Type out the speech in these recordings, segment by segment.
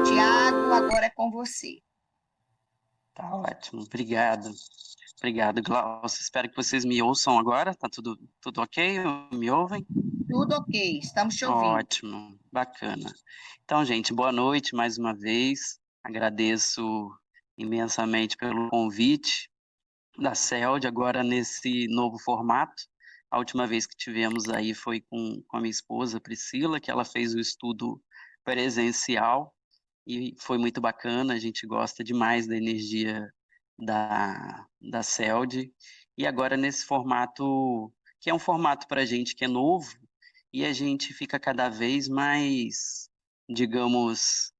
Tiago, agora é com você. Tá ótimo, obrigado. Obrigado, Glaucio. Espero que vocês me ouçam agora. Tá tudo ok? Me ouvem? Tudo ok, estamos te ouvindo. Ótimo, bacana. Então, gente, boa noite mais uma vez. Agradeço imensamente pelo convite da CELD, agora nesse novo formato. A última vez que tivemos aí foi com a minha esposa, Priscila, que ela fez o estudo presencial e foi muito bacana. A gente gosta demais da energia da CELD. E agora nesse formato, que é um formato para a gente que é novo, e a gente fica cada vez mais, digamos,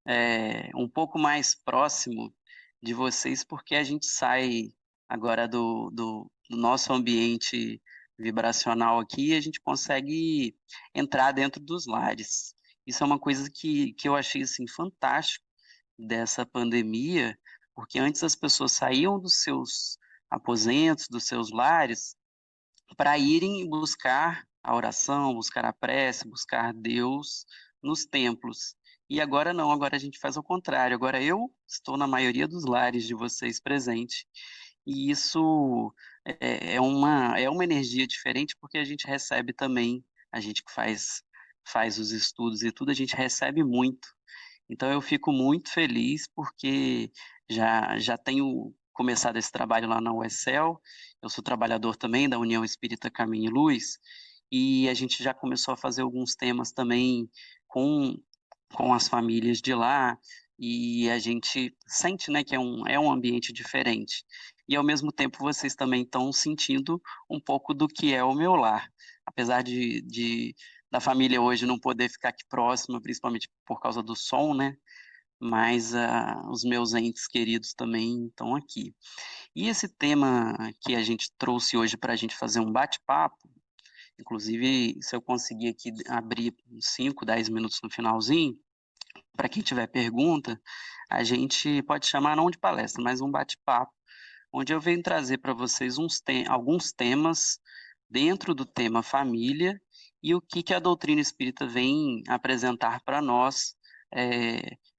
um pouco mais próximo de vocês, porque a gente sai agora do nosso ambiente vibracional aqui e a gente consegue entrar dentro dos lares. Isso é uma coisa que eu achei assim, fantástico dessa pandemia, porque antes as pessoas saíam dos seus aposentos, dos seus lares, para irem buscar a oração, buscar a prece, buscar Deus nos templos. E agora não, agora a gente faz o contrário. Agora eu estou na maioria dos lares de vocês presente. E isso é uma energia diferente porque a gente recebe também, a gente que faz os estudos e tudo, a gente recebe muito. Então eu fico muito feliz porque já tenho começado esse trabalho lá na UESEL, eu sou trabalhador também da União Espírita Caminho e Luz, e a gente já começou a fazer alguns temas também com, com as famílias de lá, e a gente sente, né, que é um ambiente diferente. E ao mesmo tempo vocês também estão sentindo um pouco do que é o meu lar. Apesar da família hoje não poder ficar aqui próxima, principalmente por causa do som, né? Mas os meus entes queridos também estão aqui. E esse tema que a gente trouxe hoje para a gente fazer um bate-papo, inclusive se eu conseguir aqui abrir uns 5, 10 minutos no finalzinho, para quem tiver pergunta, a gente pode chamar não de palestra, mas um bate-papo, onde eu venho trazer para vocês alguns temas dentro do tema família e o que a doutrina espírita vem apresentar para nós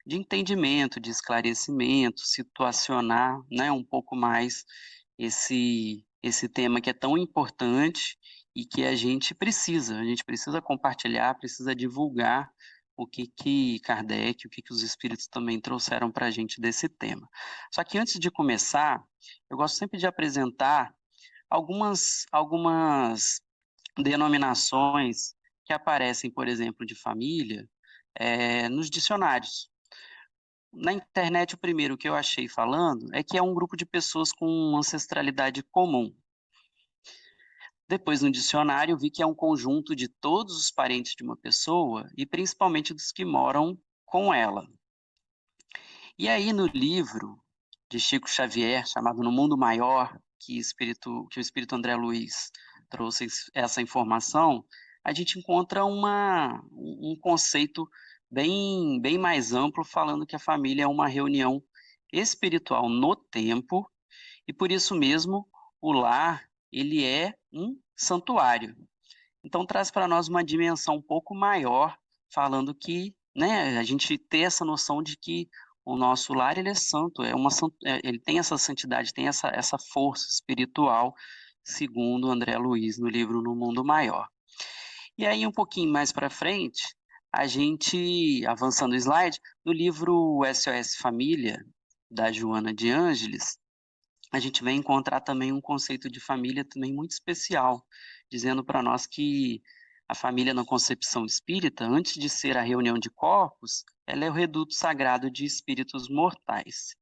de entendimento, de esclarecimento, situacionar, né, um pouco mais esse tema que é tão importante e que a gente precisa compartilhar, precisa divulgar o que Kardec, o que os espíritos também trouxeram para a gente desse tema. Só que antes de começar, eu gosto sempre de apresentar algumas denominações que aparecem, por exemplo, de família, nos dicionários. Na internet, o primeiro que eu achei falando é que é um grupo de pessoas com ancestralidade comum. Depois, no dicionário, eu vi que é um conjunto de todos os parentes de uma pessoa e principalmente dos que moram com ela. E aí, no livro de Chico Xavier, chamado No Mundo Maior, que o Espírito André Luiz trouxe essa informação, a gente encontra um conceito bem mais amplo, falando que a família é uma reunião espiritual no tempo, e por isso mesmo o lar, ele é um santuário. Então traz para nós uma dimensão um pouco maior, falando que, né, a gente ter essa noção de que o nosso lar ele é santo, ele tem essa santidade, tem essa força espiritual, segundo André Luiz no livro No Mundo Maior. E aí um pouquinho mais para frente, a gente avançando o slide, no livro SOS Família da Joana de Ângeles, a gente vai encontrar também um conceito de família também muito especial, dizendo para nós que a família na concepção espírita, antes de ser a reunião de corpos, ela é o reduto sagrado de espíritos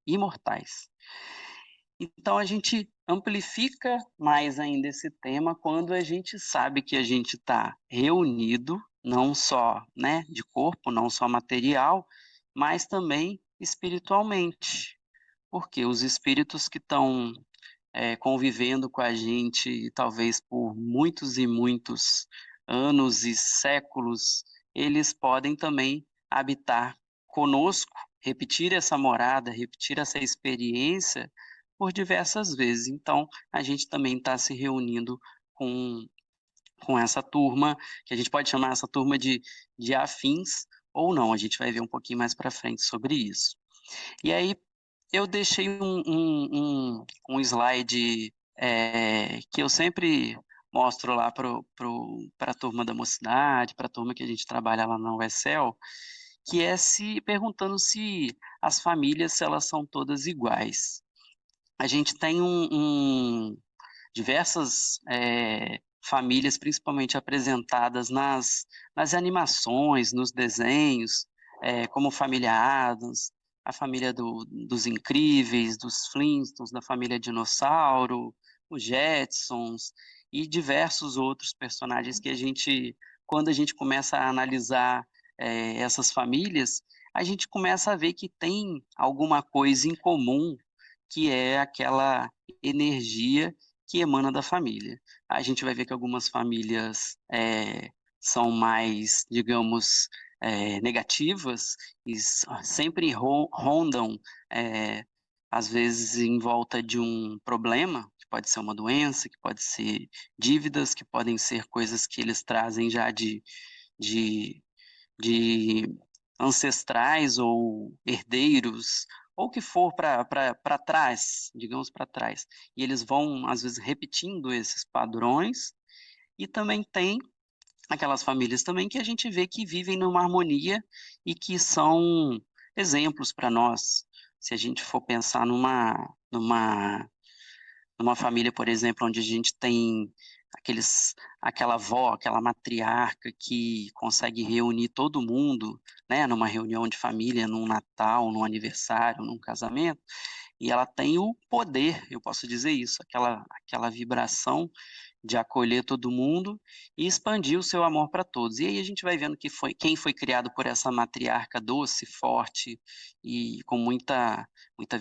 imortais. Então a gente amplifica mais ainda esse tema quando a gente sabe que a gente está reunido, não só, né, de corpo, não só material, mas também espiritualmente. porque os espíritos que estão convivendo com a gente, talvez por muitos e muitos anos e séculos, eles podem também habitar conosco, repetir essa morada, repetir essa experiência por diversas vezes. Então, a gente também está se reunindo com, com essa turma, que a gente pode chamar essa turma de afins ou não, a gente vai ver um pouquinho mais para frente sobre isso. E aí, eu deixei um slide que eu sempre mostro lá para a turma da mocidade, para a turma que a gente trabalha lá na USL, que é se perguntando se as famílias, se elas são todas iguais. A gente tem diversas famílias, principalmente apresentadas nas animações, nos desenhos, como Família Addams, a família dos Incríveis, dos Flintstones, da família Dinossauro, os Jetsons e diversos outros personagens que quando a gente começa a analisar essas famílias, a gente começa a ver que tem alguma coisa em comum, que é aquela energia que emana da família. A gente vai ver que algumas famílias são mais, digamos, negativas e sempre rondam, às vezes, em volta de um problema, que pode ser uma doença, que pode ser dívidas, que podem ser coisas que eles trazem já de, de ancestrais ou herdeiros, ou que for para trás, digamos para trás. E eles vão, às vezes, repetindo esses padrões, e também tem aquelas famílias também que a gente vê que vivem numa harmonia e que são exemplos para nós. Se a gente for pensar numa família, por exemplo, onde a gente tem aquela avó, aquela matriarca que consegue reunir todo mundo, né, numa reunião de família, num Natal, num aniversário, num casamento, e ela tem o poder, eu posso dizer isso, aquela vibração de acolher todo mundo e expandir o seu amor para todos. E aí a gente vai vendo que quem foi criado por essa matriarca doce, forte e com muita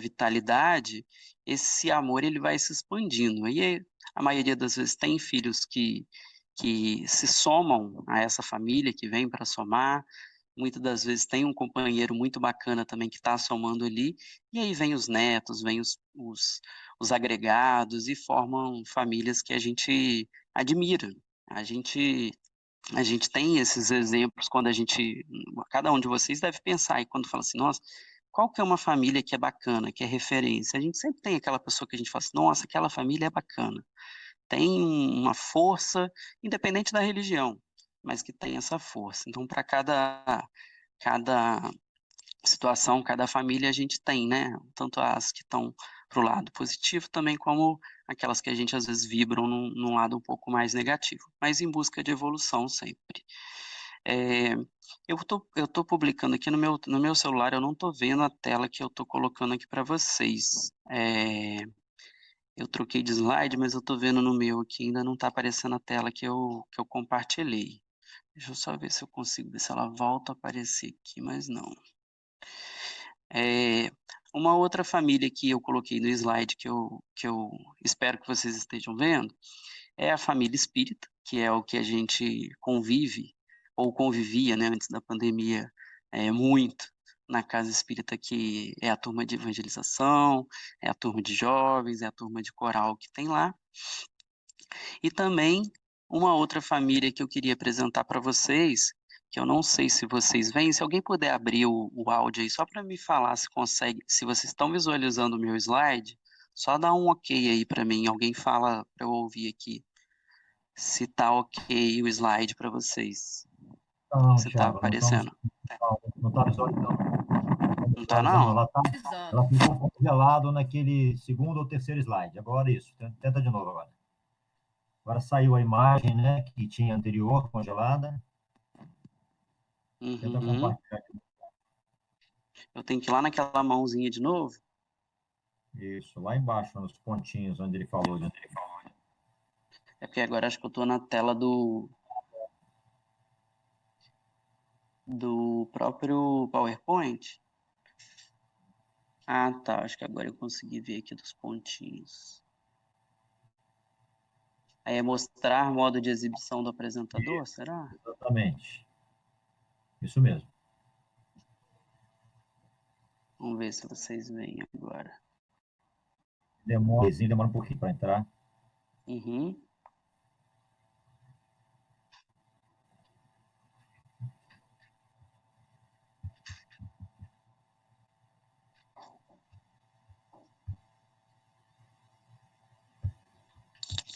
vitalidade, esse amor ele vai se expandindo. E a maioria das vezes tem filhos que se somam a essa família, que vem para somar, muitas das vezes tem um companheiro muito bacana também que está somando ali, e aí vem os netos, vem os agregados e formam famílias que a gente admira. A gente, a gente tem esses exemplos quando cada um de vocês deve pensar, e quando fala assim, nossa, qual que é uma família que é bacana, que é referência? A gente sempre tem aquela pessoa que a gente fala assim, nossa, aquela família é bacana. Tem uma força, independente da religião, mas que tem essa força. Então, para cada situação, cada família a gente tem, né? Tanto as que estão para o lado positivo também, como aquelas que a gente às vezes vibram num lado um pouco mais negativo, mas em busca de evolução sempre. É, eu tô publicando aqui no meu celular, eu não estou vendo a tela que eu estou colocando aqui para vocês. Eu troquei de slide, mas eu estou vendo no meu aqui, ainda não está aparecendo a tela que eu compartilhei. Deixa eu só ver se eu consigo ver se ela volta a aparecer aqui, mas não. É, uma outra família que eu coloquei no slide que eu espero que vocês estejam vendo é a família espírita, que é o que a gente convive ou convivia, né, antes da pandemia, muito na casa espírita, que é a turma de evangelização, é a turma de jovens, é a turma de coral que tem lá. E também uma outra família que eu queria apresentar para vocês, que eu não sei se vocês veem, se alguém puder abrir o áudio aí só para me falar se consegue, se vocês estão visualizando o meu slide, só dá um ok aí para mim, alguém fala para eu ouvir aqui, se tá ok o slide para vocês, Não, se tá Thiago, não estamos. aparecendo. Não está visualizando. Não Não tá visualizando, não? ela ficou congelado naquele segundo ou terceiro slide. Agora isso, tenta de novo agora. Agora saiu a imagem, né, que tinha anterior, congelada. Tenta Uhum. compartilhar. Eu tenho que ir lá naquela mãozinha de novo? Isso, lá embaixo, nos pontinhos onde ele falou. É porque agora acho que eu tô na tela do próprio PowerPoint. Ah, tá. Acho que agora eu consegui ver aqui dos pontinhos. Aí é mostrar modo de exibição do apresentador, será? Exatamente. Isso mesmo. Vamos ver se vocês veem agora. Demora um pouquinho para entrar. Uhum.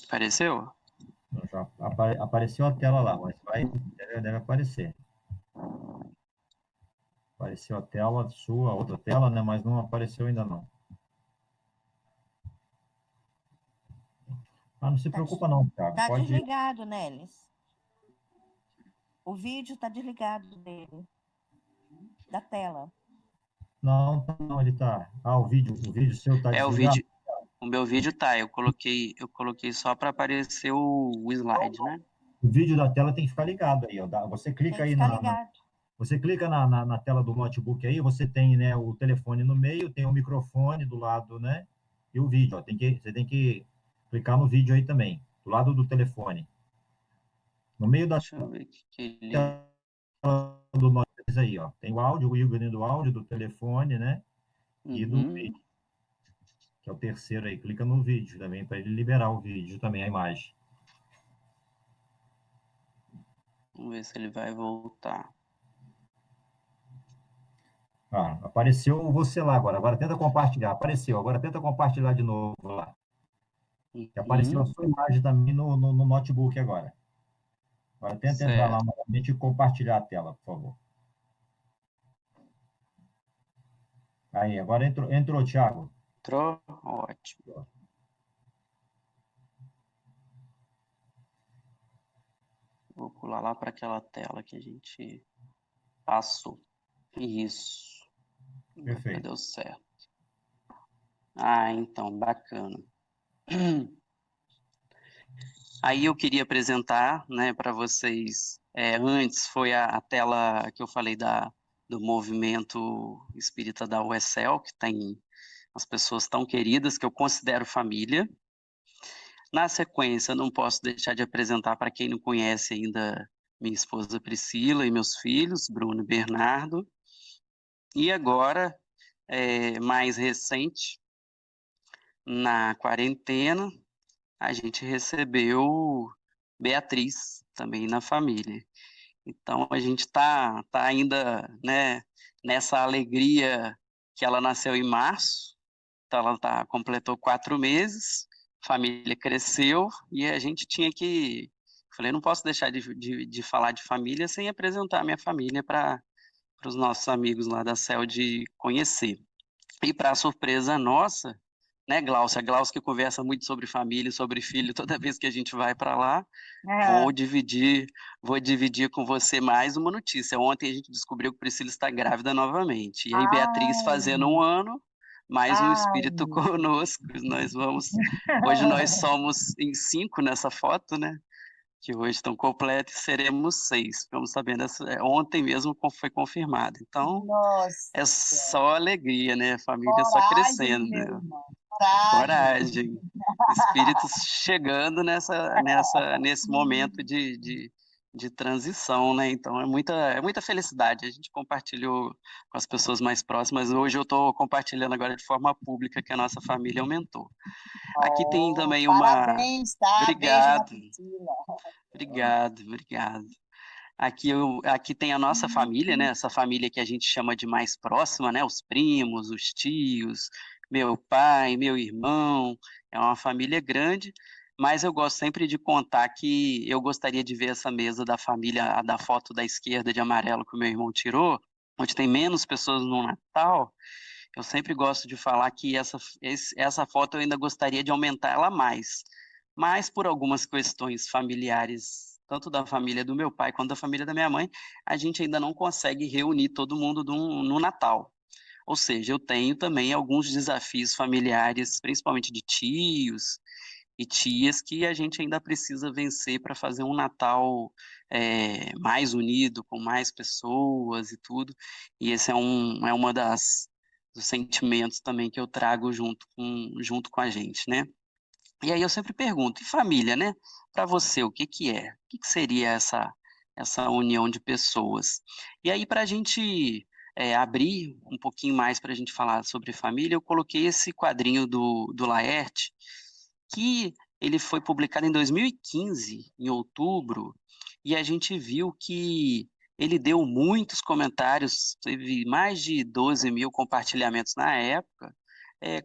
Apareceu? Já apareceu a tela lá, mas deve aparecer. Apareceu a tela sua, outra tela, né? Mas não apareceu ainda não. Ah, não se preocupa não, Thiago. Tá Pode. desligado, Nelis. O vídeo tá desligado dele, da tela. Não, não, ele tá. Ah, o vídeo seu está É, desligado? o meu vídeo tá. Eu coloquei só para aparecer o slide, né? O vídeo da tela tem que ficar ligado aí, ó. Você clica Tem que aí ficar ligado. você clica na tela do notebook aí, você tem, né, o telefone no meio, tem o microfone do lado, né? E o vídeo, ó. Você tem que clicar no vídeo aí também, do lado do telefone. No meio da Deixa eu ver aqui que ele. tela do notebook aí, ó. Tem o áudio, o ícone do áudio, do telefone, né? E do Uhum. vídeo, que é o terceiro aí. Clica no vídeo também, para ele liberar o vídeo também, a imagem. Vamos ver se ele vai voltar. Ah, apareceu você lá agora. Agora tenta compartilhar. Apareceu. Agora tenta compartilhar de novo lá. Que apareceu a Uhum. sua imagem também no notebook agora. Agora tenta entrar lá Certo. novamente e compartilhar a tela, por favor. Aí, agora entrou, Thiago. Entrou? Ótimo. Vou pular lá para aquela tela que a gente passou. Isso. Agora Perfeito. deu certo. Ah, então, bacana. Aí eu queria apresentar, né, para vocês. Antes foi a tela que eu falei do movimento espírita da USL, que tem as pessoas tão queridas que eu considero família. Na sequência, não posso deixar de apresentar para quem não conhece ainda minha esposa Priscila e meus filhos, Bruno e Bernardo. E agora, mais recente, na quarentena, a gente recebeu Beatriz também na família. Então a gente tá ainda, né, nessa alegria que ela nasceu em março, então ela completou 4 meses, a família cresceu e a gente tinha que. Falei, não posso deixar de falar de família sem apresentar a minha família para os nossos amigos lá da CEL de conhecer. E para surpresa nossa, né, Glaucia? A Glaucia que conversa muito sobre família, sobre filho, toda vez que a gente vai para lá, É. vou dividir com você mais uma notícia. Ontem a gente descobriu que Priscila está grávida novamente. E aí, Beatriz fazendo Ai, 1 ano, mais um espírito ai. conosco. Hoje nós somos em 5 nessa foto, né? Que hoje estão completos e seremos 6. Ficamos sabendo, ontem mesmo foi confirmado. Então, Nossa, é só alegria, né? A família só coragem, crescendo, meu né? irmão, coragem. Coragem. Espíritos chegando nesse momento de transição, né? Então é muita felicidade. A gente compartilhou com as pessoas mais próximas. Hoje eu estou compartilhando agora de forma pública que a nossa família aumentou. Aqui tem Oh, também uma. parabéns, tá? Beijo na Obrigado, Priscila. obrigado, obrigado. Aqui tem a nossa família, né? Essa família que a gente chama de mais próxima, né? Os primos, os tios, meu pai, meu irmão. É uma família grande, mas eu gosto sempre de contar que eu gostaria de ver essa mesa da família, a da foto da esquerda de amarelo que o meu irmão tirou, onde tem menos pessoas no Natal. Eu sempre gosto de falar que essa foto eu ainda gostaria de aumentar ela mais, mas por algumas questões familiares, tanto da família do meu pai quanto da família da minha mãe, a gente ainda não consegue reunir todo mundo no Natal. Ou seja, eu tenho também alguns desafios familiares, principalmente de tios e tias, que a gente ainda precisa vencer para fazer um Natal mais unido, com mais pessoas e tudo. E esse é uma das dos sentimentos também que eu trago junto com a gente, né? E aí eu sempre pergunto, e família, né? Para você, o que que é? O que que seria essa união de pessoas? E aí, para a gente abrir um pouquinho mais para a gente falar sobre família, eu coloquei esse quadrinho do Laerte, que ele foi publicado em 2015, em outubro, e a gente viu que ele deu muitos comentários, teve mais de 12 mil compartilhamentos na época,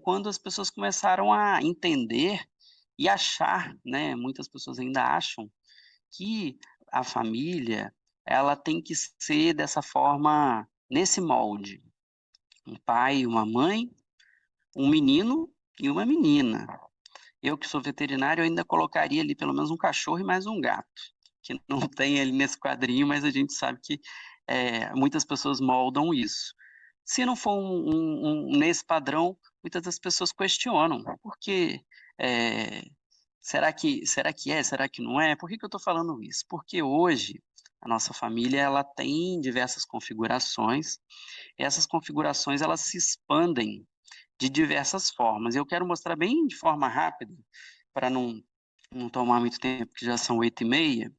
quando as pessoas começaram a entender e achar, né, muitas pessoas ainda acham que a família, ela tem que ser dessa forma, nesse molde, um pai, uma mãe, um menino e uma menina. Eu que sou veterinário, eu ainda colocaria ali pelo menos um cachorro e mais um gato, que não tem ali nesse quadrinho, mas a gente sabe que muitas pessoas moldam isso. Se não for nesse padrão, muitas das pessoas questionam, porque é, será que é, será que não é? Por que que eu estou falando isso? Porque hoje a nossa família ela tem diversas configurações, e essas configurações elas se expandem de diversas formas. Eu quero mostrar bem de forma rápida, para não tomar muito tempo, que já são 8h30,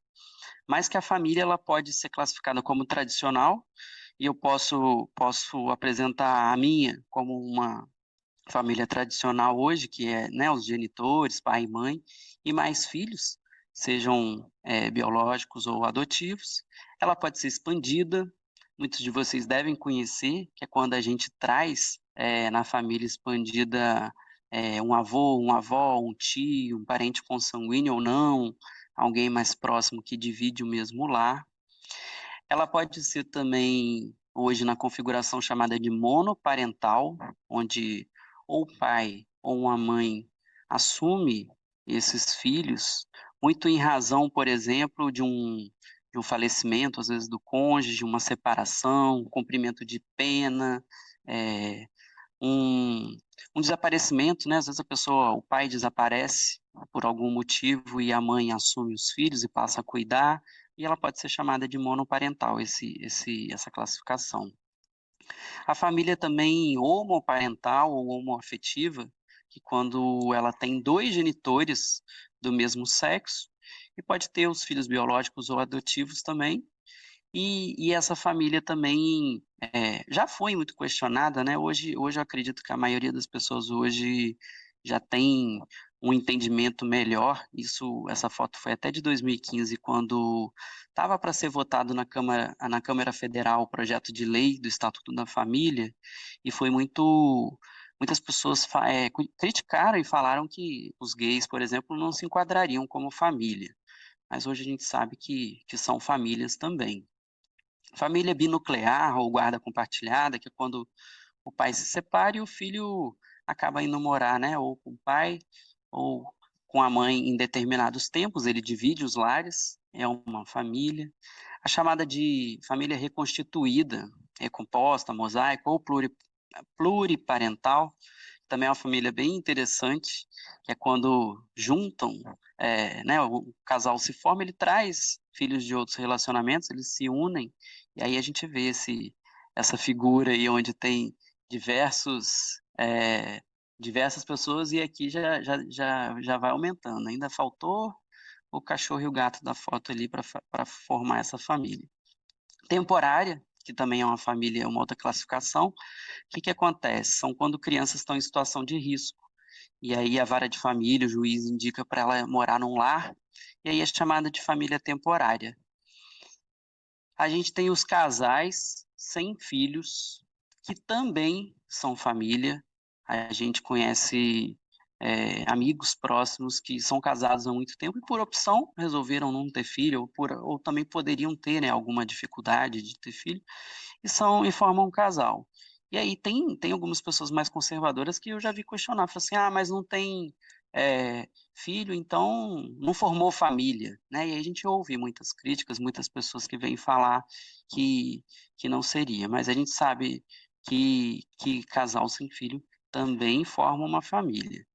mas que a família ela pode ser classificada como tradicional, e eu posso apresentar a minha como uma família tradicional hoje, que é, né, os genitores, pai e mãe, e mais filhos, sejam biológicos ou adotivos. Ela pode ser expandida, muitos de vocês devem conhecer, que é quando a gente traz na família expandida um avô, uma avó, um tio, um parente consanguíneo ou não, alguém mais próximo que divide o mesmo lar. Ela pode ser também, hoje, na configuração chamada de monoparental, onde ou o pai ou uma mãe assume esses filhos, muito em razão, por exemplo, de um falecimento, às vezes do cônjuge, uma separação, um cumprimento de pena, é, um, um desaparecimento, né? Às vezes o pai desaparece por algum motivo e a mãe assume os filhos e passa a cuidar, e ela pode ser chamada de monoparental, essa classificação. A família também homoparental ou homoafetiva, que quando ela tem dois genitores do mesmo sexo, e pode ter os filhos biológicos ou adotivos também, e essa família também já foi muito questionada, né? Hoje eu acredito que a maioria das pessoas hoje já tem um entendimento melhor. Essa foto foi até de 2015, quando estava para ser votado na Câmara Federal o projeto de lei do Estatuto da Família, e foi muitas pessoas criticaram e falaram que os gays, por exemplo, não se enquadrariam como família. Mas hoje a gente sabe que são famílias também. Família binuclear ou guarda compartilhada, que é quando o pai se separa e o filho acaba indo morar, né? Ou com o pai ou com a mãe em determinados tempos, ele divide os lares, é uma família. A chamada de família reconstituída, recomposta, mosaico ou pluriparental, também é uma família bem interessante, que é quando juntam, né, o casal se forma, ele traz filhos de outros relacionamentos, eles se unem, e aí a gente vê essa figura aí onde tem diversas pessoas, e aqui já vai aumentando. Ainda faltou o cachorro e o gato da foto ali para formar essa família. Temporária, que também é uma família, uma outra classificação. O que acontece? São quando crianças estão em situação de risco. E aí a vara de família, o juiz indica para ela morar num lar, e aí é chamada de família temporária. A gente tem os casais sem filhos, que também são família. A gente conhece amigos próximos que são casados há muito tempo e por opção resolveram não ter filho, ou também poderiam ter, né, alguma dificuldade de ter filho, e formam um casal. E aí tem algumas pessoas mais conservadoras que eu já vi questionar, falam assim, mas não tem filho, então não formou família, né? E aí a gente ouve muitas críticas, muitas pessoas que vêm falar que não seria, mas a gente sabe que casal sem filho também forma uma família.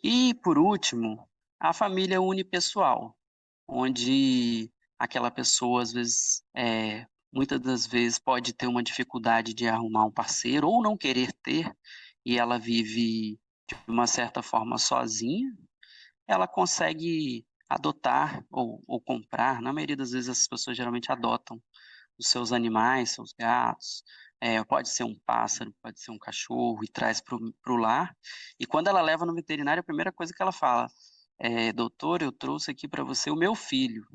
E, por último, a família unipessoal, onde aquela pessoa, às vezes, muitas das vezes pode ter uma dificuldade de arrumar um parceiro ou não querer ter, e ela vive de uma certa forma sozinha, ela consegue adotar ou comprar. Na maioria das vezes, as pessoas geralmente adotam os seus animais, seus gatos, pode ser um pássaro, pode ser um cachorro, e traz para o lar. E quando ela leva no veterinário, a primeira coisa que ela fala doutor, eu trouxe aqui para você o meu filho.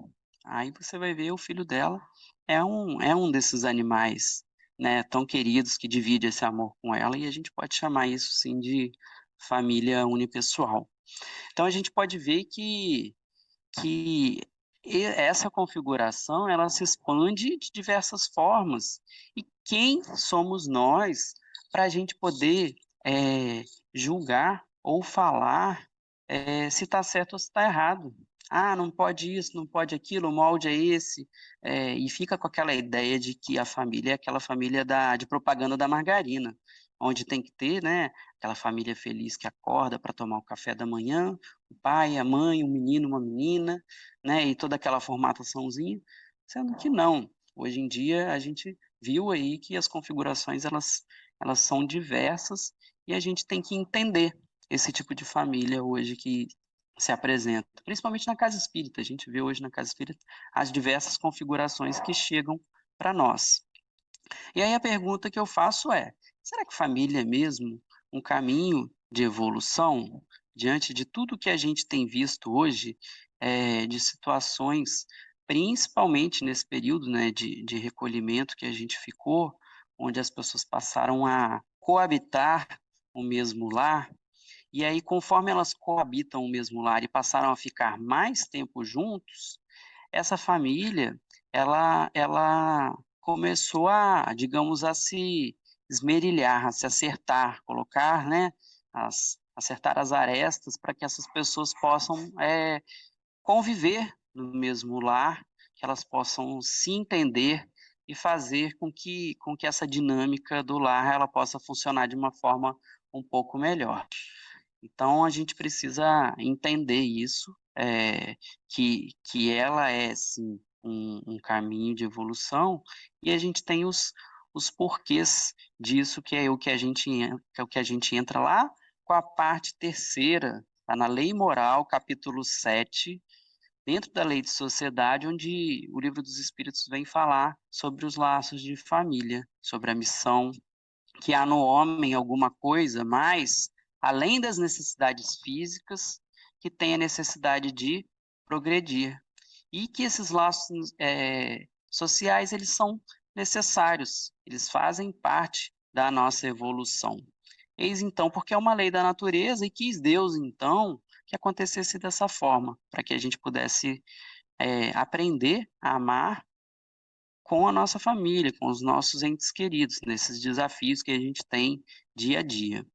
Aí você vai ver o filho dela é um desses animais, né, tão queridos que divide esse amor com ela, e a gente pode chamar isso sim de família unipessoal. Então a gente pode ver que essa configuração ela se expande de diversas formas. E quem somos nós para a gente poder julgar ou falar se está certo ou se está errado? Ah, não pode isso, não pode aquilo, o molde é esse, e fica com aquela ideia de que a família é aquela família de propaganda da margarina, onde tem que ter, né, aquela família feliz que acorda para tomar o café da manhã, o pai, a mãe, um menino, uma menina, né, e toda aquela formataçãozinha, sendo que não. Hoje em dia a gente viu aí que as configurações elas são diversas e a gente tem que entender esse tipo de família hoje que se apresenta, principalmente na casa espírita. A gente vê hoje na casa espírita as diversas configurações que chegam para nós. E aí a pergunta que eu faço é: será que família é mesmo um caminho de evolução diante de tudo que a gente tem visto hoje, de situações, principalmente nesse período, né, de recolhimento que a gente ficou, onde as pessoas passaram a coabitar o mesmo lar, e aí conforme elas coabitam o mesmo lar e passaram a ficar mais tempo juntos, essa família, ela começou a, digamos, a se esmerilhar, a se acertar, colocar, né, acertar as arestas para que essas pessoas possam conviver no mesmo lar, que elas possam se entender e fazer com que essa dinâmica do lar ela possa funcionar de uma forma um pouco melhor. Então a gente precisa entender isso, que ela é sim um caminho de evolução, e a gente tem os porquês disso, que é o que a gente, que é o que a gente entra lá com a parte terceira, está na Lei Moral, capítulo 7, dentro da Lei de Sociedade, onde o Livro dos Espíritos vem falar sobre os laços de família, sobre a missão, que há no homem alguma coisa mais, além das necessidades físicas, que tem a necessidade de progredir. E que esses laços sociais, eles são necessários, eles fazem parte da nossa evolução. Eis então, porque é uma lei da natureza e quis Deus, então, que acontecesse dessa forma, para que a gente pudesse aprender a amar com a nossa família, com os nossos entes queridos, nesses desafios que a gente tem dia a dia.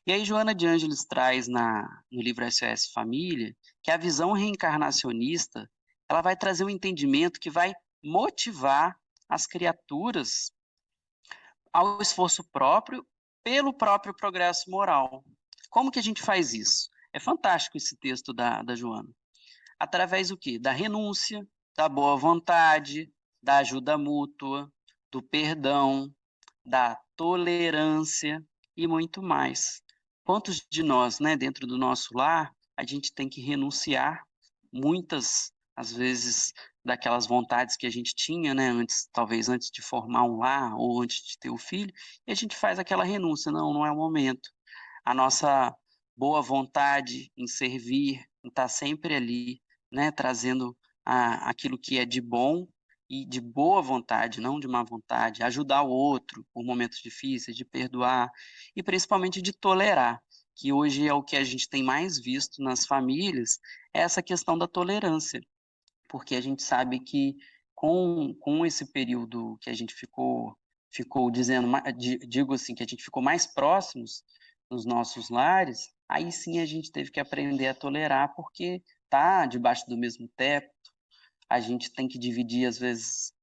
E aí Joana de Ângeles traz no livro SOS Família que a visão reencarnacionista ela vai trazer um entendimento que vai motivar as criaturas ao esforço próprio pelo próprio progresso moral. Como que a gente faz isso? É fantástico esse texto da Joana. Através do quê? Da renúncia, da boa vontade, da ajuda mútua, do perdão, da tolerância e muito mais. Quantos de nós, né, dentro do nosso lar, a gente tem que renunciar muitas, às vezes, daquelas vontades que a gente tinha, né, antes, talvez antes de formar um lar ou antes de ter o filho, e a gente faz aquela renúncia, não é o momento. A nossa boa vontade em servir, em estar sempre ali, né, trazendo aquilo que é de bom e de boa vontade, não de má vontade, ajudar o outro por momentos difíceis, de perdoar e principalmente de tolerar, que hoje é o que a gente tem mais visto nas famílias, é essa questão da tolerância, porque a gente sabe que com esse período que a gente ficou dizendo, digo assim, que a gente ficou mais próximos nos nossos lares, aí sim a gente teve que aprender a tolerar, porque tá debaixo do mesmo teto, a gente tem que dividir, às vezes,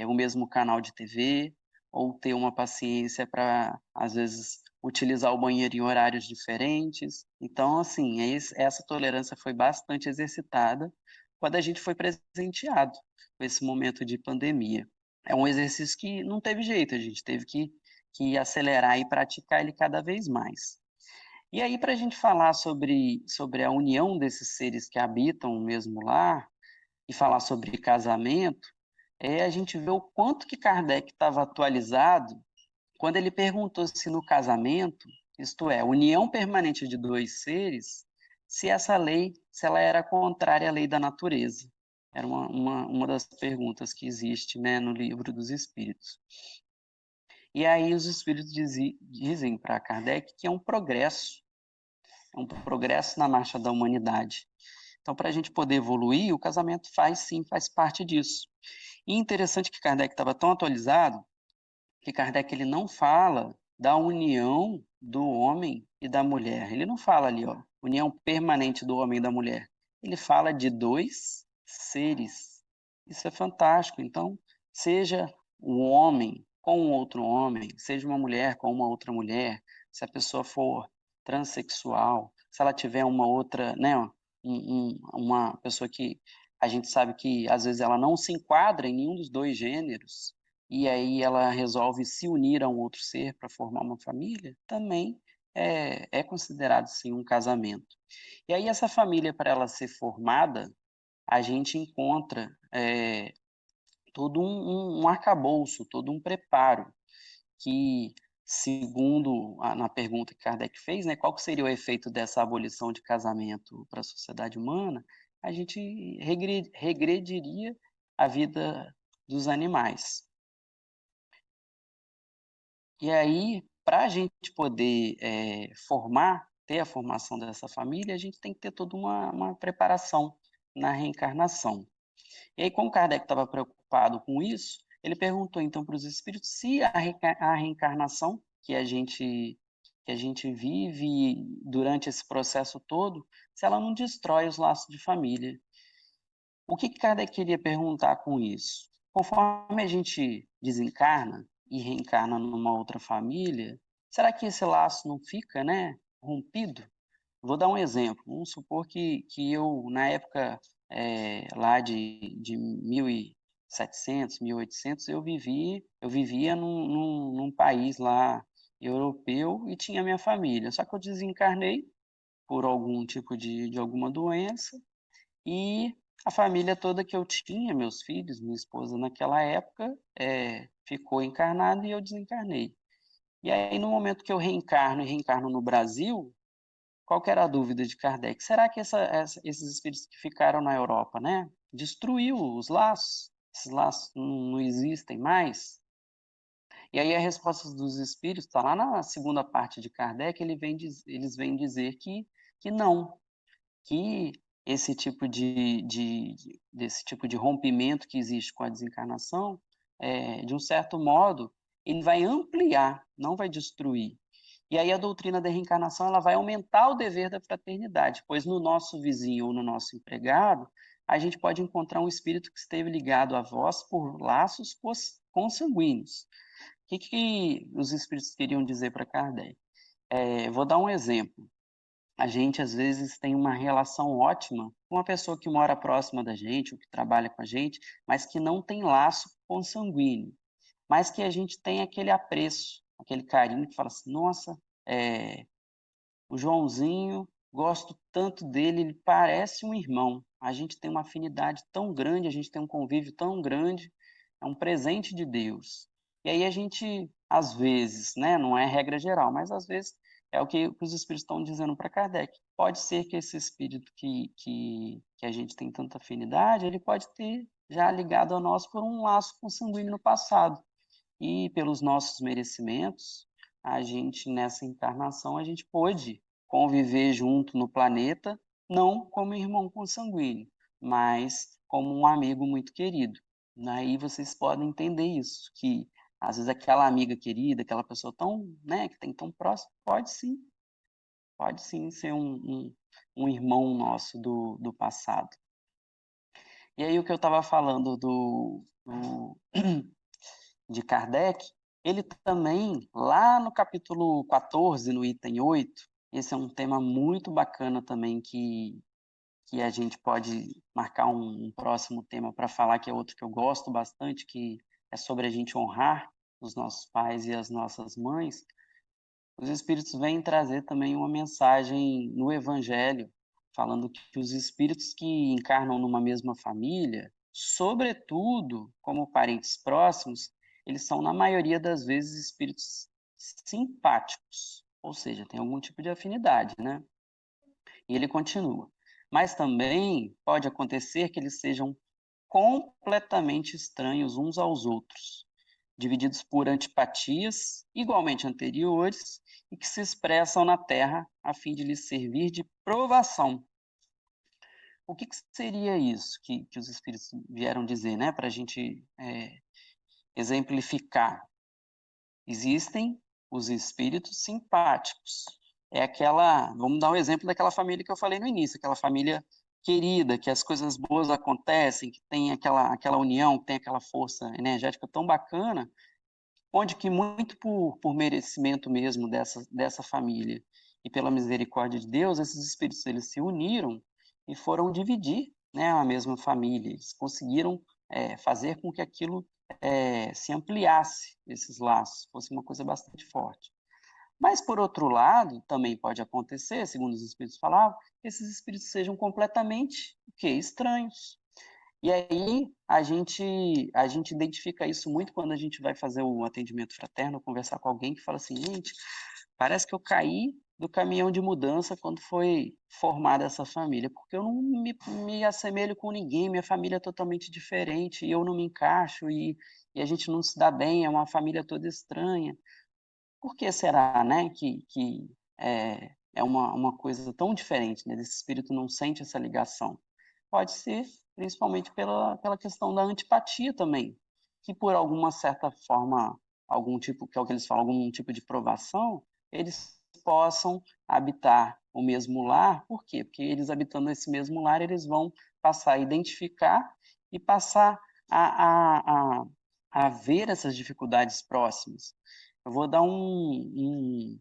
o mesmo canal de TV, ou ter uma paciência para, às vezes, utilizar o banheiro em horários diferentes. Então, assim, essa tolerância foi bastante exercitada quando a gente foi presenteado com esse momento de pandemia. é um exercício que não teve jeito, a gente teve que acelerar e praticar ele cada vez mais. E aí, para a gente falar sobre a união desses seres que habitam o mesmo lar, e falar sobre casamento, a gente vê o quanto que Kardec estava atualizado quando ele perguntou se no casamento, isto é, união permanente de dois seres, se essa lei, se ela era contrária à lei da natureza. Era uma das perguntas que existe, né, no Livro dos Espíritos. E aí os Espíritos dizem para Kardec que é um progresso na marcha da humanidade. Então, para a gente poder evoluir, o casamento faz parte disso. E interessante que Kardec estava tão atualizado que Kardec ele não fala da união do homem e da mulher. Ele não fala ali, ó, união permanente do homem e da mulher. Ele fala de dois seres. Isso é fantástico. Então, seja um homem com outro homem, seja uma mulher com uma outra mulher, se a pessoa for transexual, se ela tiver uma outra, né, uma pessoa que a gente sabe que às vezes ela não se enquadra em nenhum dos dois gêneros, e aí ela resolve se unir a um outro ser para formar uma família, também é considerado sim um casamento. E aí essa família, para ela ser formada, a gente encontra todo um arcabouço, todo um preparo, que, segundo na pergunta que Kardec fez, né, qual que seria o efeito dessa abolição de casamento para a sociedade humana, a gente regrediria a vida dos animais. E aí, para a gente poder ter a formação dessa família, a gente tem que ter toda uma preparação na reencarnação. E aí, como Kardec estava preocupado com isso, ele perguntou então para os espíritos se a reencarnação que a gente vive durante esse processo todo, se ela não destrói os laços de família. O que Kardec queria perguntar com isso? Conforme a gente desencarna e reencarna numa outra família, será que esse laço não fica, né, rompido? Vou dar um exemplo. Vamos supor que eu, na época lá de 1700, 1800, eu vivia num país lá europeu e tinha minha família. Só que eu desencarnei por algum tipo de alguma doença e a família toda que eu tinha, meus filhos, minha esposa naquela época, ficou encarnada e eu desencarnei. E aí, no momento que eu reencarno no Brasil, qual que era a dúvida de Kardec? Será que esses espíritos que ficaram na Europa, né, destruiu os laços? Esses laços não existem mais? E aí a resposta dos espíritos está lá na segunda parte de Kardec, eles vêm dizer que não, que esse tipo desse tipo de rompimento que existe com a desencarnação, de um certo modo, ele vai ampliar, não vai destruir. E aí a doutrina da reencarnação ela vai aumentar o dever da fraternidade, pois no nosso vizinho ou no nosso empregado, a gente pode encontrar um espírito que esteve ligado a vós por laços consanguíneos. O que os espíritos queriam dizer para Kardec? Vou dar um exemplo. A gente, às vezes, tem uma relação ótima com uma pessoa que mora próxima da gente, ou que trabalha com a gente, mas que não tem laço consanguíneo, mas que a gente tem aquele apreço, aquele carinho, que fala assim, nossa, o Joãozinho, gosto tanto dele, ele parece um irmão, a gente tem uma afinidade tão grande, a gente tem um convívio tão grande, é um presente de Deus. E aí a gente, às vezes, né, não é regra geral, mas às vezes é o que os espíritos estão dizendo para Kardec. Pode ser que esse espírito que a gente tem tanta afinidade, ele pode ter já ligado a nós por um laço consanguíneo no passado. E pelos nossos merecimentos, a gente, nessa encarnação, a gente pôde conviver junto no planeta, não como irmão consanguíneo, mas como um amigo muito querido. Aí vocês podem entender isso, que às vezes aquela amiga querida, aquela pessoa tão, né, que tem tão próximo, pode sim ser um irmão nosso do passado. E aí o que eu estava falando de Kardec, ele também, lá no capítulo 14, no item 8, esse é um tema muito bacana também que a gente pode marcar um próximo tema para falar, que é outro que eu gosto bastante, que é sobre a gente honrar os nossos pais e as nossas mães, os espíritos vêm trazer também uma mensagem no Evangelho, falando que os espíritos que encarnam numa mesma família, sobretudo como parentes próximos, eles são, na maioria das vezes, espíritos simpáticos, ou seja, tem algum tipo de afinidade, né? E ele continua. Mas também pode acontecer que eles sejam completamente estranhos uns aos outros, divididos por antipatias igualmente anteriores e que se expressam na Terra a fim de lhes servir de provação. O que seria isso que os Espíritos vieram dizer, né, para a gente exemplificar? Existem os espíritos simpáticos. É aquela, vamos dar um exemplo daquela família que eu falei no início, aquela família querida, que as coisas boas acontecem, que tem aquela união, que tem aquela força energética tão bacana, onde que muito por merecimento mesmo dessa família e pela misericórdia de Deus, esses espíritos eles se uniram e foram dividir, né, a mesma família. Eles conseguiram fazer com que aquilo se ampliasse, esses laços, fosse uma coisa bastante forte. Mas, por outro lado, também pode acontecer, segundo os espíritos falavam, que esses espíritos sejam completamente estranhos. E aí a gente identifica isso muito quando a gente vai fazer o atendimento fraterno, conversar com alguém que fala assim, gente, parece que eu caí do caminhão de mudança quando foi formada essa família, porque eu não me assemelho com ninguém, minha família é totalmente diferente, e eu não me encaixo, e a gente não se dá bem, é uma família toda estranha. Por que será, né, que é uma coisa tão diferente, né, desse espírito não sente essa ligação? Pode ser principalmente pela questão da antipatia também, que por alguma certa forma, algum tipo, que é o que eles falam, algum tipo de provação, eles possam habitar o mesmo lar. Por quê? Porque eles habitando esse mesmo lar, eles vão passar a identificar e passar a ver essas dificuldades próximas. Eu vou dar um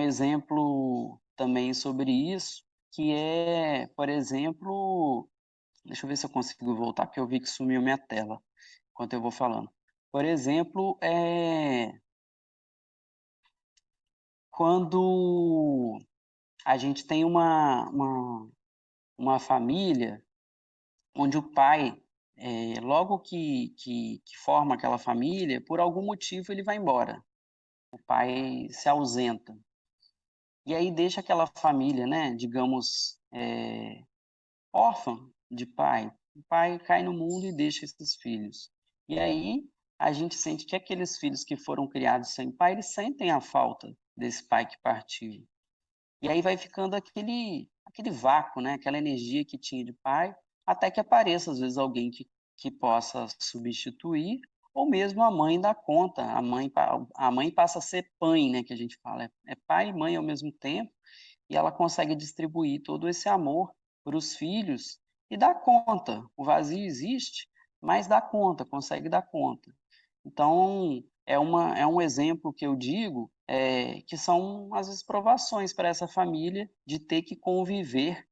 exemplo também sobre isso, que é, por exemplo, deixa eu ver se eu consigo voltar, porque eu vi que sumiu minha tela enquanto eu vou falando. Por exemplo, quando a gente tem uma família onde o pai, logo que forma aquela família, por algum motivo ele vai embora. O pai se ausenta. E aí deixa aquela família, né, digamos, órfã de pai. O pai cai no mundo e deixa esses filhos. E aí a gente sente que aqueles filhos que foram criados sem pai, eles sentem a falta desse pai que partiu. E aí vai ficando aquele vácuo, né? Aquela energia que tinha de pai, até que apareça, às vezes, alguém que possa substituir, ou mesmo a mãe dá conta. A mãe passa a ser pai, né? Que a gente fala, é pai e mãe ao mesmo tempo, e ela consegue distribuir todo esse amor para os filhos e dá conta. O vazio existe, mas dá conta, consegue dar conta. Então, é um exemplo que eu digo que são, às vezes, provações para essa família de ter que conviver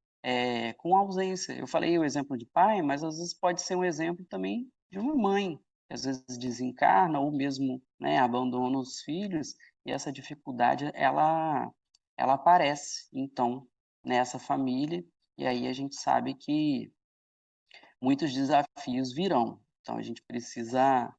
com a ausência. Eu falei o exemplo de pai, mas às vezes pode ser um exemplo também de uma mãe, que às vezes desencarna ou mesmo, né, abandona os filhos, e essa dificuldade, ela aparece, então, nessa família, e aí a gente sabe que muitos desafios virão. Então, a gente precisa,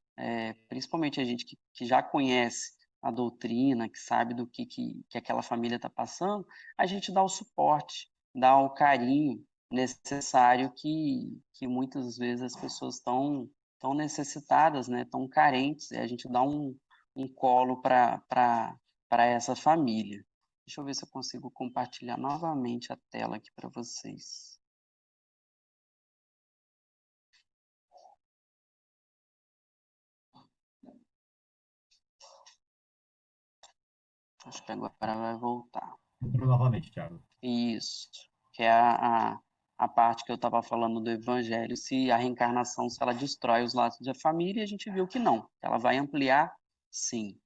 principalmente a gente que já conhece a doutrina, que sabe do que aquela família está passando, a gente dá o suporte, dá o carinho necessário que muitas vezes as pessoas estão necessitadas, né, estão carentes, e a gente dá um colo para essa família. Deixa eu ver se eu consigo compartilhar novamente a tela aqui para vocês. Acho que agora vai voltar. Entrou novamente, Thiago. Isso, que é a parte que eu estava falando do Evangelho, se a reencarnação, se ela destrói os laços da família, a gente viu que não, ela vai ampliar, sim.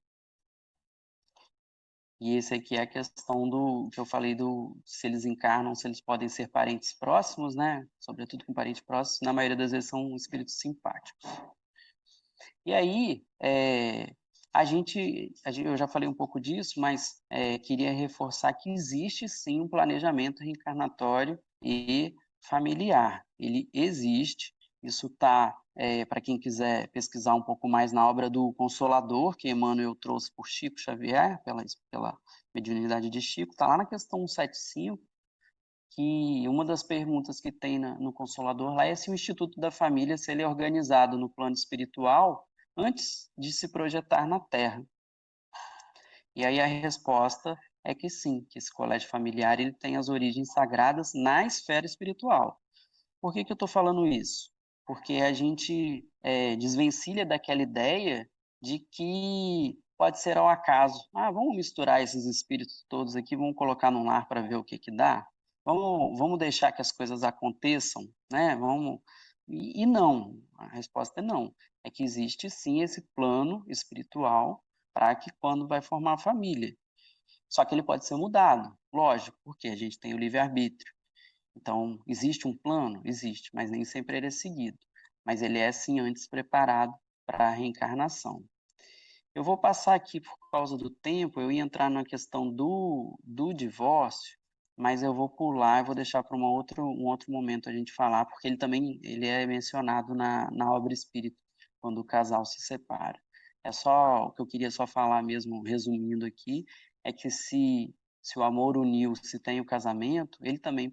E esse aqui é a questão do que eu falei se eles encarnam, se eles podem ser parentes próximos, né? Sobretudo com parentes próximos, na maioria das vezes são espíritos simpáticos. E aí, eu já falei um pouco disso, mas queria reforçar que existe sim um planejamento reencarnatório e familiar. Ele existe, isso está, para quem quiser pesquisar um pouco mais na obra do Consolador, que Emmanuel trouxe por Chico Xavier, pela mediunidade de Chico, está lá na questão 175, que uma das perguntas que tem no Consolador lá é se o Instituto da Família, se ele é organizado no plano espiritual antes de se projetar na Terra. E aí a resposta é que sim, que esse colégio familiar ele tem as origens sagradas na esfera espiritual. Por que que eu estou falando isso? Porque a gente desvencilha daquela ideia de que pode ser ao acaso. Ah, vamos misturar esses espíritos todos aqui, vamos colocar num lar para ver o que que dá? Vamos deixar que as coisas aconteçam, né? E não, a resposta é não. É que existe sim esse plano espiritual para que quando vai formar a família. Só que ele pode ser mudado, lógico, porque a gente tem o livre-arbítrio. Então, existe um plano? Existe, mas nem sempre ele é seguido. Mas ele é, sim, antes preparado para a reencarnação. Eu vou passar aqui, por causa do tempo, eu ia entrar na questão do divórcio, mas eu vou pular, eu vou deixar para um outro momento a gente falar, porque ele é mencionado na obra espírita, quando o casal se separa. É só o que eu queria só falar mesmo, resumindo aqui, é que se o amor uniu, se tem o casamento, ele também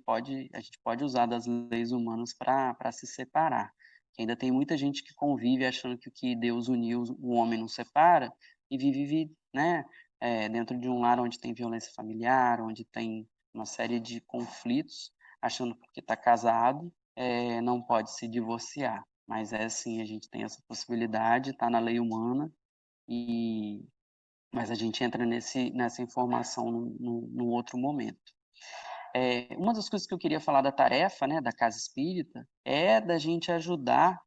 a gente pode usar das leis humanas para se separar. Que ainda tem muita gente que convive achando que o que Deus uniu, o homem não separa, e vive, né, dentro de um lar onde tem violência familiar, onde tem uma série de conflitos, achando que porque está casado, não pode se divorciar. Mas é assim, a gente tem essa possibilidade, está na lei humana, mas a gente entra nessa informação no outro momento. Uma das coisas que eu queria falar da tarefa, né, da casa espírita, é da gente ajudar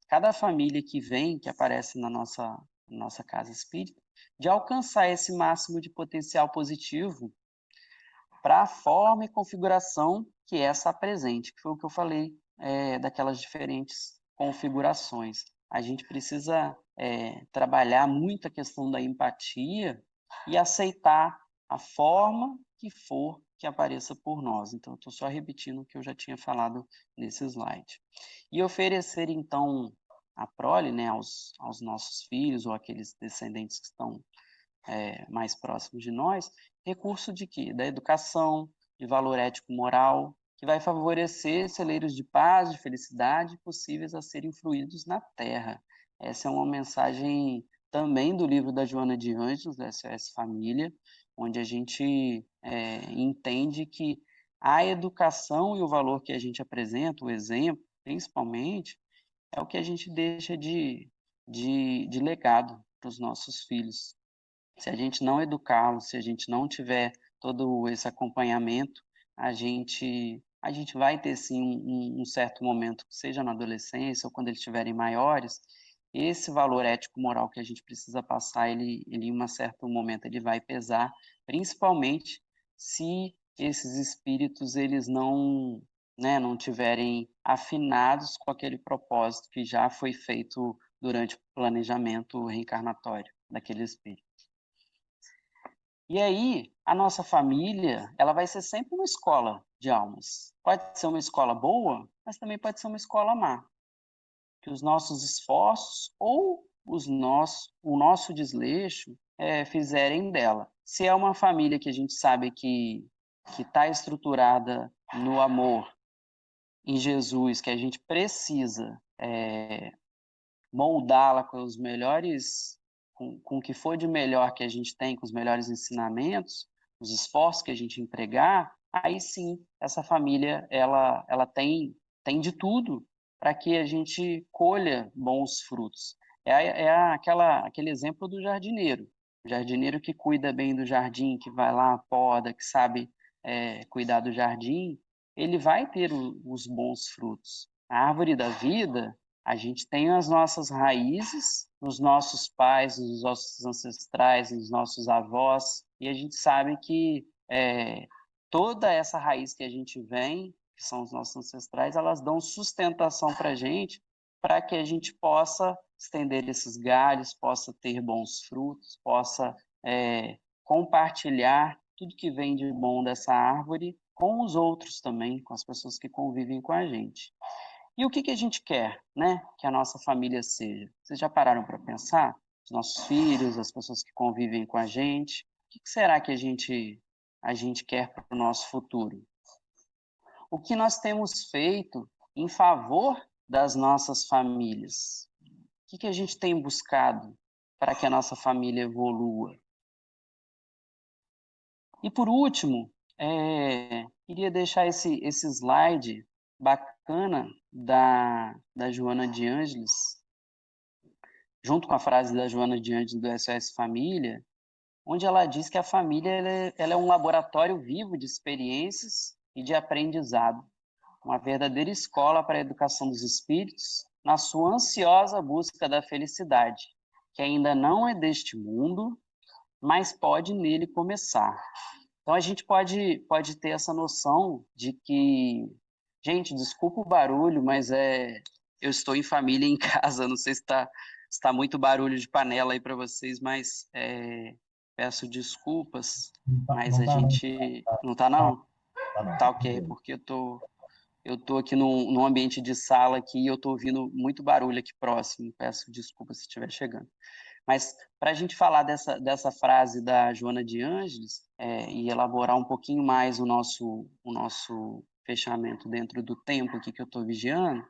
cada família que vem, que aparece na nossa casa espírita, de alcançar esse máximo de potencial positivo para a forma e configuração que essa apresente, que foi o que eu falei daquelas diferentes configurações. A gente precisa trabalhar muito a questão da empatia e aceitar a forma que for que apareça por nós. Então, eu estou só repetindo o que eu já tinha falado nesse slide. E oferecer, então, a prole, né, aos nossos filhos ou aqueles descendentes que estão mais próximos de nós, recurso de quê? Da educação, de valor ético-moral, que vai favorecer celeiros de paz, de felicidade, possíveis a serem fruídos na terra. Essa é uma mensagem também do livro da Joana de Ângeles, da SOS Família, onde a gente entende que a educação e o valor que a gente apresenta, o exemplo, principalmente, é o que a gente deixa de legado para os nossos filhos. Se a gente não educá-los, se a gente não tiver todo esse acompanhamento, a gente vai ter sim um certo momento, seja na adolescência ou quando eles estiverem maiores, esse valor ético-moral que a gente precisa passar, ele em um certo momento ele vai pesar, principalmente se esses espíritos eles não, né, não tiverem afinados com aquele propósito que já foi feito durante o planejamento reencarnatório daquele espírito. E aí, a nossa família, ela vai ser sempre uma escola de almas. Pode ser uma escola boa, mas também pode ser uma escola má. Que os nossos esforços ou o nosso desleixo fizerem dela. Se é uma família que a gente sabe que está estruturada no amor, em Jesus, que a gente precisa moldá-la com os melhores, com o que for de melhor que a gente tem, com os melhores ensinamentos, os esforços que a gente empregar, aí sim, essa família, ela tem de tudo para que a gente colha bons frutos. Aquele exemplo do jardineiro. O jardineiro que cuida bem do jardim, que vai lá, poda, que sabe cuidar do jardim, ele vai ter os bons frutos. A árvore da vida, a gente tem as nossas raízes, nos nossos pais, nos nossos ancestrais, nos nossos avós, e a gente sabe que toda essa raiz que a gente vem, que são os nossos ancestrais, elas dão sustentação para a gente para que a gente possa estender esses galhos, possa ter bons frutos, possa compartilhar tudo que vem de bom dessa árvore com os outros também, com as pessoas que convivem com a gente. E o que a gente quer, né, que a nossa família seja? Vocês já pararam para pensar? Os nossos filhos, as pessoas que convivem com a gente, o que será que a gente quer para o nosso futuro? O que nós temos feito em favor das nossas famílias? O que a gente tem buscado para que a nossa família evolua? E por último, queria deixar esse slide bacana da Joana de Ângeles, junto com a frase da Joana de Ângeles do SOS Família, onde ela diz que a família ela é um laboratório vivo de experiências e de aprendizado, uma verdadeira escola para a educação dos espíritos, na sua ansiosa busca da felicidade, que ainda não é deste mundo, mas pode nele começar. Então a gente pode ter essa noção de que, gente, desculpa o barulho, mas eu estou em família em casa, não sei se está muito barulho de panela aí para vocês, mas peço desculpas, mas a gente... Não está não? Tá ok, porque eu tô aqui num ambiente de sala aqui e eu tô ouvindo muito barulho aqui próximo, peço desculpas se estiver chegando. Mas para a gente falar dessa frase da Joana de Ângeles e elaborar um pouquinho mais o nosso fechamento dentro do tempo aqui que eu estou vigiando,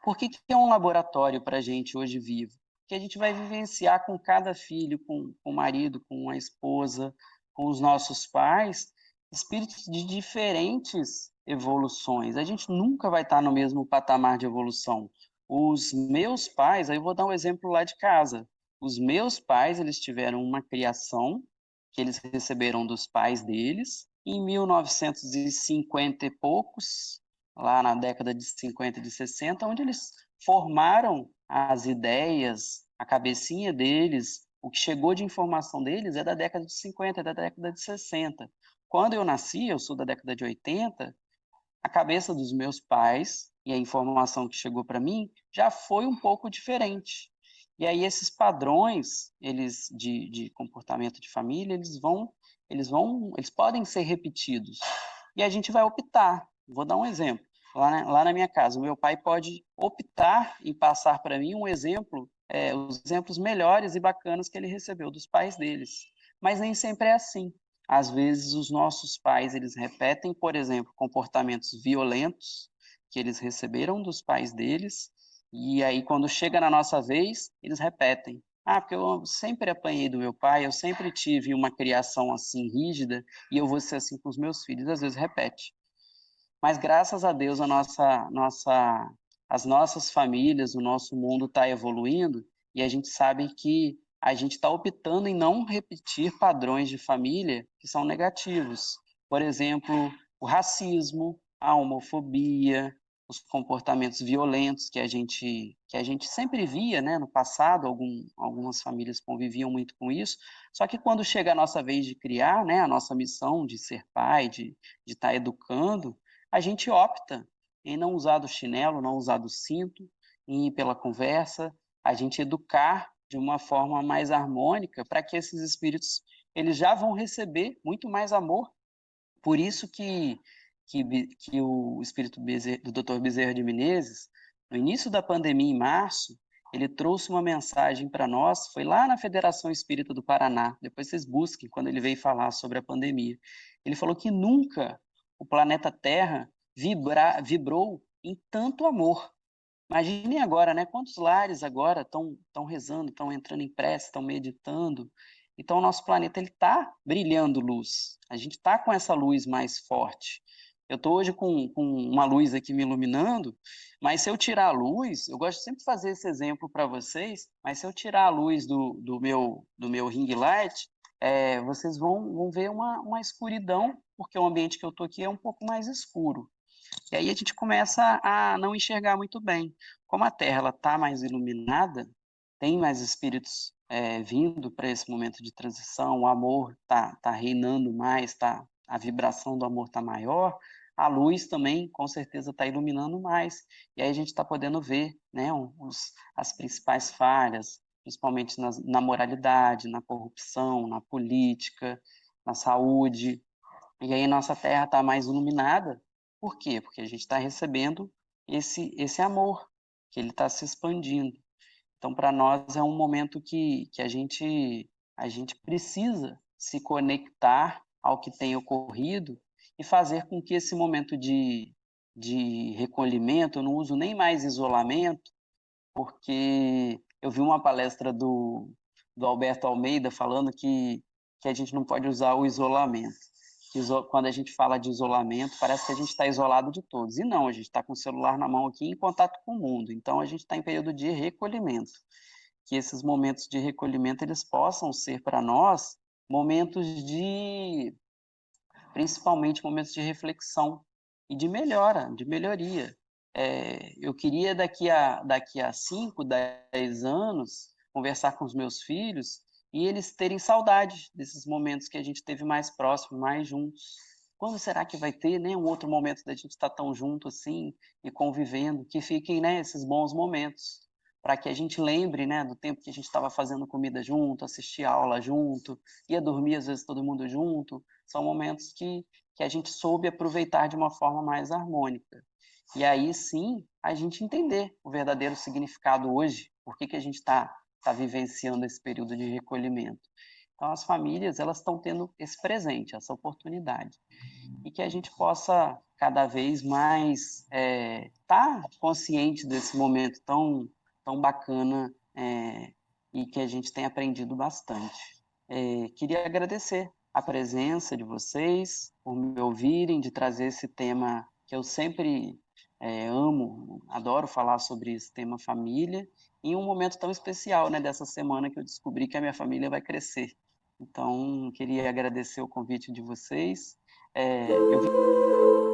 por que é um laboratório para a gente hoje vivo? Porque a gente vai vivenciar com cada filho, com o marido, com a esposa, com os nossos pais, espíritos de diferentes evoluções. A gente nunca vai estar no mesmo patamar de evolução. Os meus pais, aí eu vou dar um exemplo lá de casa. Os meus pais, eles tiveram uma criação que eles receberam dos pais deles em 1950 e poucos, lá na década de 50 e de 60, onde eles formaram as ideias, a cabecinha deles, o que chegou de informação deles é da década de 50, é da década de 60. Quando eu nasci, eu sou da década de 80, a cabeça dos meus pais e a informação que chegou para mim já foi um pouco diferente. E aí esses padrões, eles de comportamento de família, eles podem ser repetidos. E a gente vai optar. Vou dar um exemplo. Lá na minha casa, o meu pai pode optar em passar para mim um exemplo, os exemplos melhores e bacanas que ele recebeu dos pais deles. Mas nem sempre é assim. Às vezes os nossos pais, eles repetem, por exemplo, comportamentos violentos que eles receberam dos pais deles, e aí quando chega na nossa vez, eles repetem. Ah, porque eu sempre apanhei do meu pai, eu sempre tive uma criação assim rígida, e eu vou ser assim com os meus filhos, às vezes repete. Mas graças a Deus as nossas famílias, o nosso mundo está evoluindo, e a gente sabe que a gente está optando em não repetir padrões de família que são negativos. Por exemplo, o racismo, a homofobia, os comportamentos violentos que a gente sempre via, né, no passado, algumas famílias conviviam muito com isso, só que quando chega a nossa vez de criar, né, a nossa missão de ser pai, de estar educando, a gente opta em não usar do chinelo, não usar do cinto, em ir pela conversa, a gente educar de uma forma mais harmônica para que esses espíritos eles já vão receber muito mais amor. Por isso que o espírito do Dr. Bezerra de Menezes, no início da pandemia, em março, ele trouxe uma mensagem para nós, foi lá na Federação Espírita do Paraná, depois vocês busquem, quando ele veio falar sobre a pandemia. Ele falou que nunca o planeta Terra vibrou em tanto amor. Imaginem agora, né? Quantos lares agora estão rezando, estão entrando em prece, estão meditando. Então, o nosso planeta está brilhando luz. A gente está com essa luz mais forte. Eu estou hoje com uma luz aqui me iluminando, mas se eu tirar a luz, eu gosto sempre de fazer esse exemplo para vocês, mas se eu tirar a luz do meu ring light, vocês vão ver uma escuridão, porque o ambiente que eu estou aqui é um pouco mais escuro. E aí a gente começa a não enxergar muito bem. Como a Terra está mais iluminada, tem mais espíritos vindo para esse momento de transição, o amor está reinando mais, a vibração do amor está maior, a luz também, com certeza, está iluminando mais. E aí a gente está podendo ver, né, as principais falhas, principalmente na moralidade, na corrupção, na política, na saúde. E aí nossa Terra está mais iluminada. Por quê? Porque a gente está recebendo esse amor, que ele está se expandindo. Então, para nós é um momento que a gente precisa se conectar ao que tem ocorrido e fazer com que esse momento de recolhimento, eu não uso nem mais isolamento, porque eu vi uma palestra do Alberto Almeida falando que a gente não pode usar o isolamento. Quando a gente fala de isolamento, parece que a gente está isolado de todos. E não, a gente está com o celular na mão aqui em contato com o mundo. Então, a gente está em período de recolhimento. Que esses momentos de recolhimento, eles possam ser para nós momentos principalmente momentos de reflexão e de melhoria. Eu queria daqui a 5, 10 anos conversar com os meus filhos e eles terem saudade desses momentos que a gente teve mais próximo, mais juntos. Quando será que vai ter, né, um outro momento da gente estar tão junto assim e convivendo, que fiquem, né, esses bons momentos, para que a gente lembre, né, do tempo que a gente estava fazendo comida junto, assistia aula junto, ia dormir às vezes todo mundo junto. São momentos que a gente soube aproveitar de uma forma mais harmônica. E aí sim, a gente entender o verdadeiro significado hoje, por que a gente está vivenciando esse período de recolhimento. Então, as famílias, elas estão tendo esse presente, essa oportunidade. E que a gente possa, cada vez mais, estar consciente desse momento tão bacana e que a gente tem aprendido bastante. Queria agradecer a presença de vocês, por me ouvirem, de trazer esse tema que eu sempre amo, adoro falar sobre esse tema família, em um momento tão especial, né, dessa semana que eu descobri que a minha família vai crescer. Então, queria agradecer o convite de vocês. Eu